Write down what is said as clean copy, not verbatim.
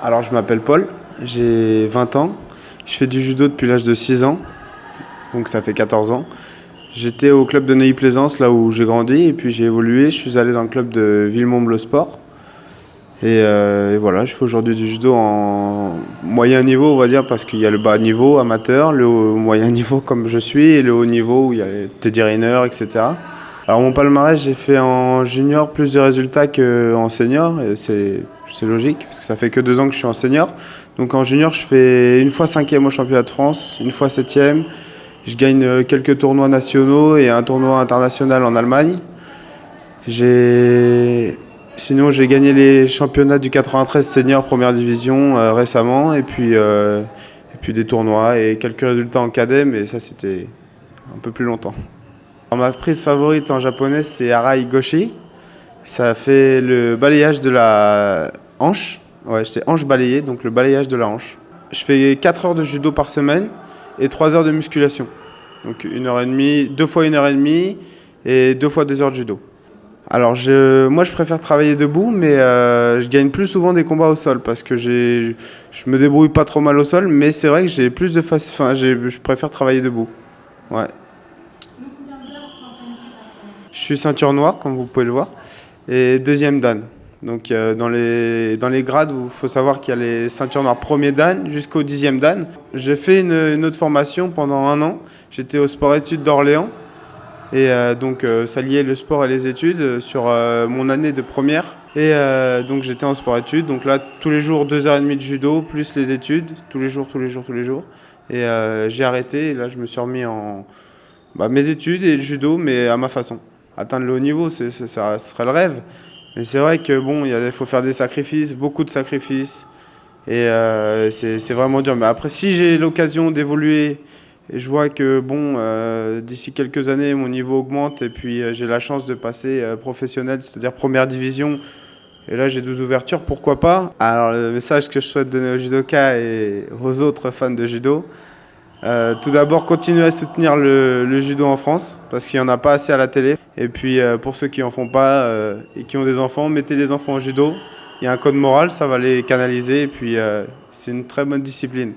Alors, je m'appelle Paul, j'ai 20 ans. Je fais du judo depuis l'âge de 6 ans, donc ça fait 14 ans. J'étais au club de Neuilly-Plaisance, là où j'ai grandi, et puis j'ai évolué. Je suis allé dans le club de Villemomble Sport. Et voilà, je fais aujourd'hui du judo en moyen niveau, on va dire, parce qu'il y a le bas niveau amateur, le moyen niveau comme je suis, et le haut niveau où il y a les Teddy Riner, etc. Alors mon palmarès, j'ai fait en junior plus de résultats qu'en senior, et c'est logique, parce que ça fait que 2 ans que je suis en senior. Donc en junior, je fais une fois 5e au championnat de France, une fois 7e. Je gagne quelques tournois nationaux et un tournoi international en Allemagne. Sinon, j'ai gagné les championnats du 93 senior première division récemment, et puis des tournois et quelques résultats en cadet, mais ça c'était un peu plus longtemps. Alors, ma prise favorite en japonais, c'est Arai Goshi. Ça fait le balayage de la hanche. Ouais, c'est hanche balayée, donc le balayage de la hanche. Je fais 4 heures de judo par semaine et 3 heures de musculation. Donc 1 h 30, 2 fois 1 h 30 et 2 fois 2 heures de judo. Alors moi je préfère travailler debout, mais je gagne plus souvent des combats au sol parce que je me débrouille pas trop mal au sol, mais c'est vrai que j'ai plus de je préfère travailler debout. Ouais. Je suis ceinture noire, comme vous pouvez le voir, et deuxième dan. Donc dans les grades, il faut savoir qu'il y a les ceintures noires premier dan jusqu'au 10e dan. J'ai fait une autre formation pendant 1 an. J'étais au sport-études d'Orléans. Et donc ça liait le sport et les études sur mon année de première. Et donc j'étais en sport-études. Donc là, tous les jours, 2 h 30 de judo, plus les études, tous les jours, tous les jours, tous les jours. Et j'ai arrêté. Et là, je me suis remis en mes études et le judo, mais à ma façon. Atteindre le haut niveau, ça serait le rêve. Mais c'est vrai que bon, faut faire des sacrifices, beaucoup de sacrifices. Et c'est vraiment dur. Mais après, si j'ai l'occasion d'évoluer et je vois que bon, d'ici quelques années, mon niveau augmente et puis j'ai la chance de passer professionnel, c'est-à-dire première division. Et là, j'ai 12 ouvertures, pourquoi pas? Alors, le message que je souhaite donner aux judokas et aux autres fans de judo, tout d'abord, continuez à soutenir le judo en France, parce qu'il n'y en a pas assez à la télé. Et puis, pour ceux qui n'en font pas et qui ont des enfants, mettez les enfants au judo. Il y a un code moral, ça va les canaliser, et puis c'est une très bonne discipline.